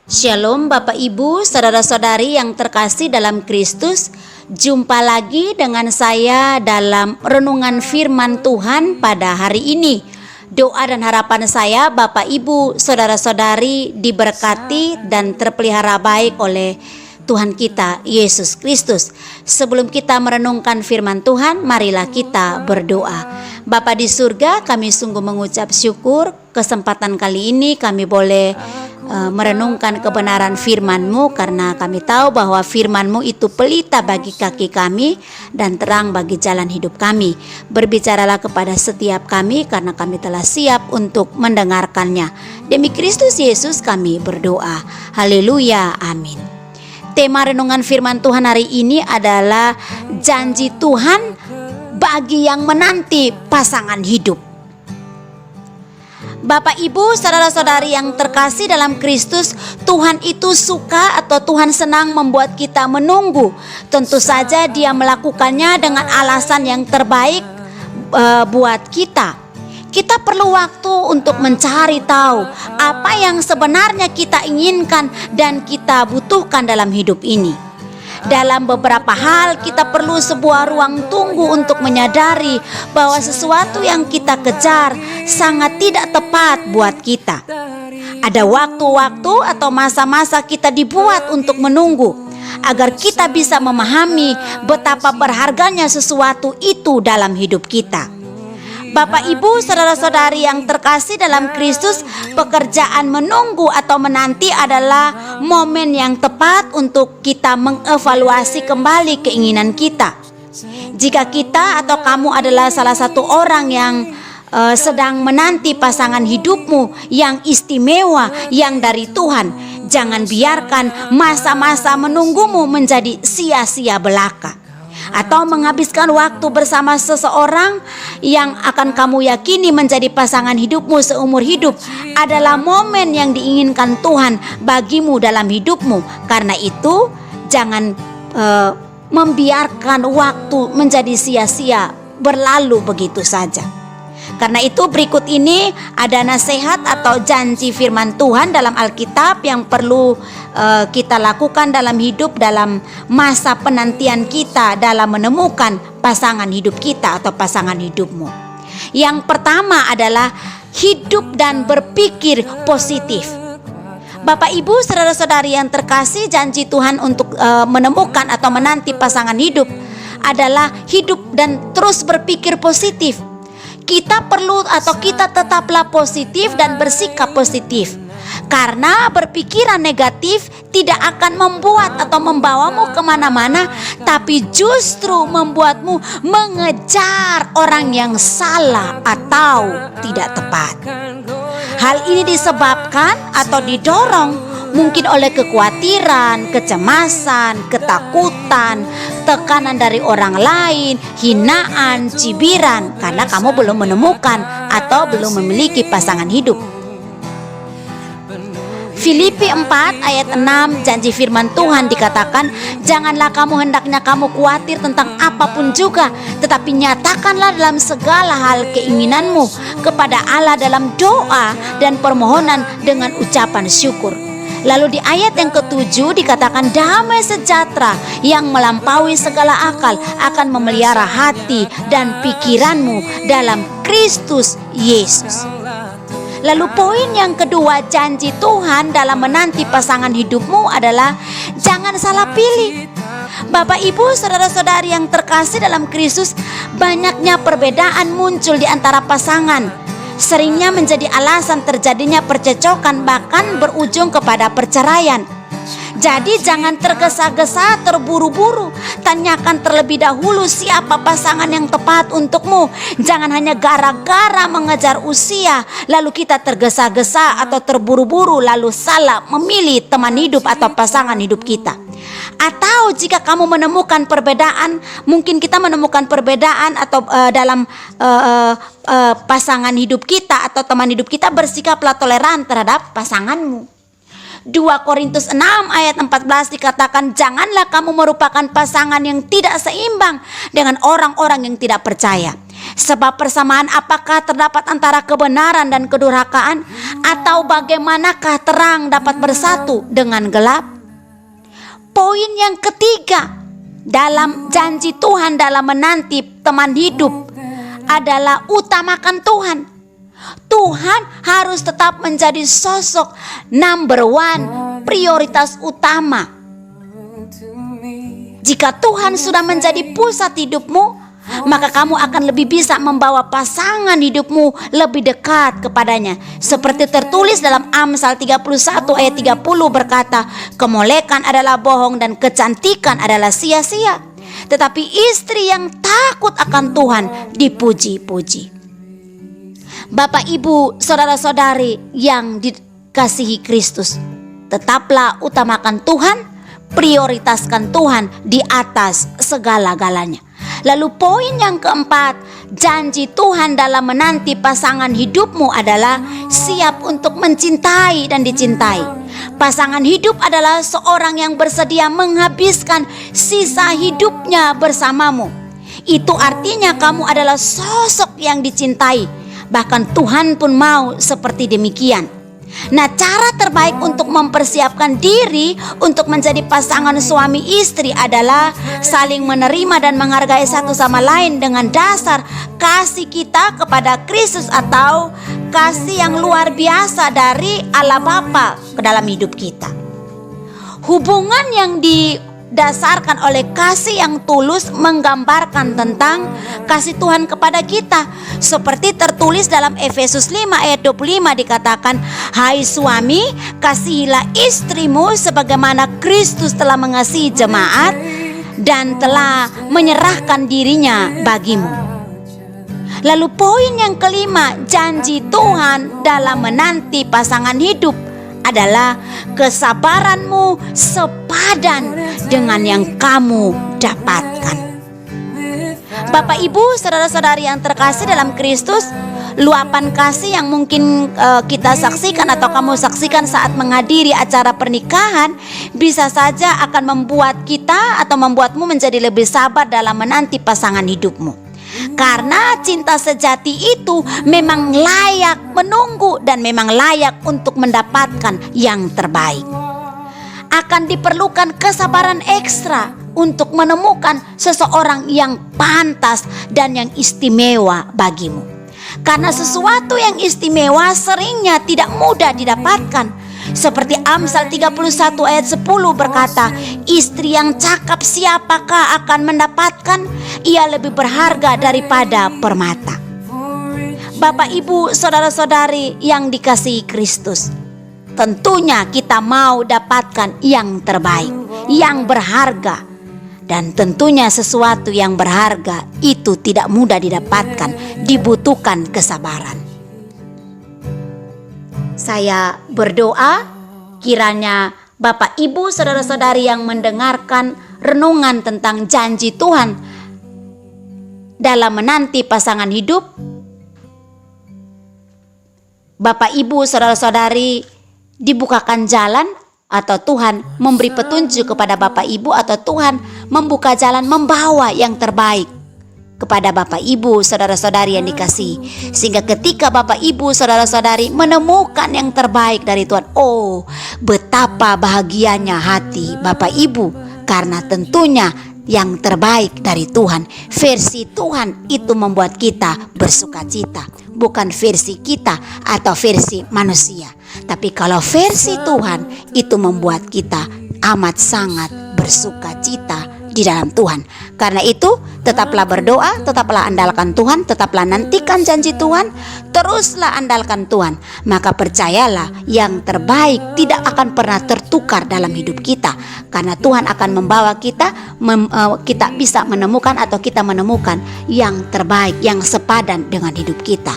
Shalom Bapak Ibu, saudara-saudari yang terkasih dalam Kristus. Jumpa lagi dengan saya dalam renungan firman Tuhan pada hari ini. Doa dan harapan saya Bapak Ibu, saudara-saudari diberkati dan terpelihara baik oleh Tuhan kita Yesus Kristus. Sebelum kita merenungkan firman Tuhan, marilah kita berdoa. Bapa di surga, kami sungguh mengucap syukur kesempatan kali ini kami boleh merenungkan kebenaran firman-Mu, karena kami tahu bahwa firman-Mu itu pelita bagi kaki kami dan terang bagi jalan hidup kami. Berbicaralah kepada setiap kami, karena kami telah siap untuk mendengarkannya. Demi Kristus Yesus kami berdoa. Haleluya, amin. Tema renungan firman Tuhan hari ini adalah janji Tuhan bagi yang menanti pasangan hidup. Bapak Ibu, saudara-saudari yang terkasih dalam Kristus, Tuhan itu suka atau Tuhan senang membuat kita menunggu. Tentu saja Dia melakukannya dengan alasan yang terbaik buat kita. Kita perlu waktu untuk mencari tahu apa yang sebenarnya kita inginkan dan kita butuhkan dalam hidup ini. Dalam beberapa hal kita perlu sebuah ruang tunggu untuk menyadari bahwa sesuatu yang kita kejar sangat tidak tepat buat kita. Ada waktu-waktu atau masa-masa kita dibuat untuk menunggu agar kita bisa memahami betapa berharganya sesuatu itu dalam hidup kita. Bapak Ibu, saudara-saudari yang terkasih dalam Kristus, pekerjaan menunggu atau menanti adalah momen yang tepat untuk kita mengevaluasi kembali keinginan kita. Jika kita atau kamu adalah salah satu orang yang sedang menanti pasangan hidupmu yang istimewa, yang dari Tuhan, jangan biarkan masa-masa menunggumu menjadi sia-sia belaka, atau menghabiskan waktu bersama seseorang yang akan kamu yakini menjadi pasangan hidupmu seumur hidup adalah momen yang diinginkan Tuhan bagimu dalam hidupmu. Karena itu jangan membiarkan waktu menjadi sia-sia berlalu begitu saja. Karena itu berikut ini ada nasihat atau janji firman Tuhan dalam Alkitab yang perlu kita lakukan dalam hidup dalam masa penantian kita dalam menemukan pasangan hidup kita atau pasangan hidupmu. Yang pertama adalah hidup dan berpikir positif. Bapak Ibu, saudara-saudari yang terkasih, janji Tuhan untuk menemukan atau menanti pasangan hidup adalah hidup dan terus berpikir positif. Kita perlu atau kita tetaplah positif dan bersikap positif. Karena berpikiran negatif tidak akan membuat atau membawamu kemana-mana, tapi justru membuatmu mengejar orang yang salah atau tidak tepat. Hal ini disebabkan atau didorong mungkin oleh kekhawatiran, kecemasan, ketakutan, tekanan dari orang lain, hinaan, cibiran, karena kamu belum menemukan atau belum memiliki pasangan hidup. Filipi 4 ayat 6 janji firman Tuhan dikatakan, janganlah hendaknya kamu khawatir tentang apapun juga, tetapi nyatakanlah dalam segala hal keinginanmu kepada Allah dalam doa dan permohonan dengan ucapan syukur. Lalu di ayat yang ke-7 dikatakan, damai sejahtera yang melampaui segala akal akan memelihara hati dan pikiranmu dalam Kristus Yesus. Lalu poin yang kedua, janji Tuhan dalam menanti pasangan hidupmu adalah jangan salah pilih. Bapak Ibu, saudara-saudari yang terkasih dalam Kristus, banyaknya perbedaan muncul di antara pasangan. Seringnya menjadi alasan terjadinya percecokan, bahkan berujung kepada perceraian. Jadi jangan tergesa-gesa, terburu-buru. Tanyakan terlebih dahulu siapa pasangan yang tepat untukmu. Jangan hanya gara-gara mengejar usia lalu kita tergesa-gesa atau terburu-buru lalu salah memilih teman hidup atau pasangan hidup kita. Atau jika kamu menemukan perbedaan, mungkin kita menemukan perbedaan atau dalam pasangan hidup kita atau teman hidup kita, bersikaplah toleran terhadap pasanganmu. 2 Korintus 6 ayat 14 dikatakan, janganlah kamu merupakan pasangan yang tidak seimbang dengan orang-orang yang tidak percaya. Sebab persamaan apakah terdapat antara kebenaran dan kedurhakaan? Atau bagaimanakah terang dapat bersatu dengan gelap? Poin yang ketiga dalam janji Tuhan dalam menanti teman hidup adalah utamakan Tuhan. Tuhan harus tetap menjadi sosok number one, prioritas utama. Jika Tuhan sudah menjadi pusat hidupmu, maka kamu akan lebih bisa membawa pasangan hidupmu lebih dekat kepadanya. Seperti tertulis dalam Amsal 31 ayat 30 berkata, kemolekan adalah bohong dan kecantikan adalah sia-sia, tetapi istri yang takut akan Tuhan dipuji-puji. Bapak, Ibu, saudara-saudari yang dikasihi Kristus, tetaplah utamakan Tuhan, prioritaskan Tuhan di atas segala-galanya. Lalu poin yang keempat, janji Tuhan dalam menanti pasangan hidupmu adalah siap untuk mencintai dan dicintai. Pasangan hidup adalah seorang yang bersedia menghabiskan sisa hidupnya bersamamu. Itu artinya kamu adalah sosok yang dicintai. Bahkan Tuhan pun mau seperti demikian. Nah, cara terbaik untuk mempersiapkan diri untuk menjadi pasangan suami istri adalah saling menerima dan menghargai satu sama lain dengan dasar kasih kita kepada Kristus atau kasih yang luar biasa dari Allah Bapa ke dalam hidup kita. Hubungan yang didasarkan oleh kasih yang tulus menggambarkan tentang kasih Tuhan kepada kita. Seperti tertulis dalam Efesus 5 ayat 25 dikatakan, hai suami, kasihilah istrimu sebagaimana Kristus telah mengasihi jemaat dan telah menyerahkan dirinya bagimu. Lalu poin yang kelima, janji Tuhan dalam menanti pasangan hidup adalah kesabaranmu sepadan dengan yang kamu dapatkan. Bapak, Ibu, saudara-saudari yang terkasih dalam Kristus, luapan kasih yang mungkin kita saksikan atau kamu saksikan saat menghadiri acara pernikahan bisa saja akan membuat kita atau membuatmu menjadi lebih sabar dalam menanti pasangan hidupmu. Karena cinta sejati itu memang layak menunggu dan memang layak untuk mendapatkan yang terbaik. Akan diperlukan kesabaran ekstra untuk menemukan seseorang yang pantas dan yang istimewa bagimu. Karena sesuatu yang istimewa seringnya tidak mudah didapatkan. Seperti Amsal 31 ayat 10 berkata, istri yang cakap siapakah akan mendapatkan? Ia lebih berharga daripada permata. Bapak, Ibu, saudara-saudari yang dikasihi Kristus, tentunya kita mau dapatkan yang terbaik, yang berharga. Dan tentunya sesuatu yang berharga itu tidak mudah didapatkan, dibutuhkan kesabaran. Saya berdoa kiranya Bapak, Ibu, saudara-saudari yang mendengarkan renungan tentang janji Tuhan dalam menanti pasangan hidup, Bapak, Ibu, saudara-saudari dibukakan jalan atau Tuhan memberi petunjuk kepada Bapak Ibu atau Tuhan membuka jalan membawa yang terbaik kepada Bapak Ibu saudara-saudari yang dikasihi. Sehingga ketika Bapak Ibu saudara-saudari menemukan yang terbaik dari Tuhan, oh betapa bahagianya hati Bapak Ibu, karena tentunya yang terbaik dari Tuhan. Versi Tuhan itu membuat kita bersuka cita, bukan versi kita atau versi manusia. Tapi kalau versi Tuhan itu membuat kita amat sangat bersuka cita di dalam Tuhan. Karena itu tetaplah berdoa, tetaplah andalkan Tuhan, tetaplah nantikan janji Tuhan, teruslah andalkan Tuhan. Maka percayalah yang terbaik tidak akan pernah tertukar dalam hidup kita. Karena Tuhan akan membawa kita, kita bisa menemukan atau kita menemukan yang terbaik, yang sepadan dengan hidup kita.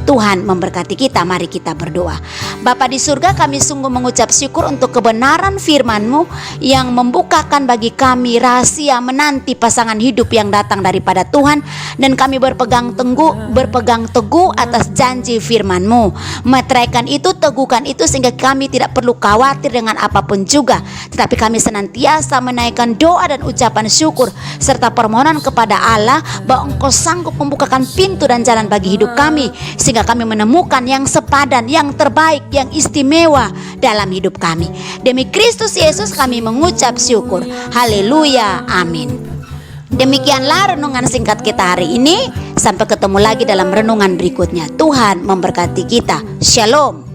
Tuhan memberkati kita. Mari kita berdoa. Bapa di surga, kami sungguh mengucap syukur untuk kebenaran firman-Mu yang membukakan bagi kami rahasia menanti pasangan hidup yang datang daripada Tuhan, dan kami berpegang teguh atas janji firman-Mu. Meteraikan itu, teguhkan itu, sehingga kami tidak perlu khawatir dengan apapun juga, tetapi kami senantiasa menaikkan doa dan ucapan syukur serta permohonan kepada Allah bahwa Engkau sanggup membukakan pintu dan jalan bagi hidup kami, sehingga kami menemukan yang sepadan, yang terbaik, yang istimewa dalam hidup kami. Demi Kristus Yesus kami mengucap syukur. Haleluya, amin. Demikianlah renungan singkat kita hari ini. Sampai ketemu lagi dalam renungan berikutnya. Tuhan memberkati kita. Shalom.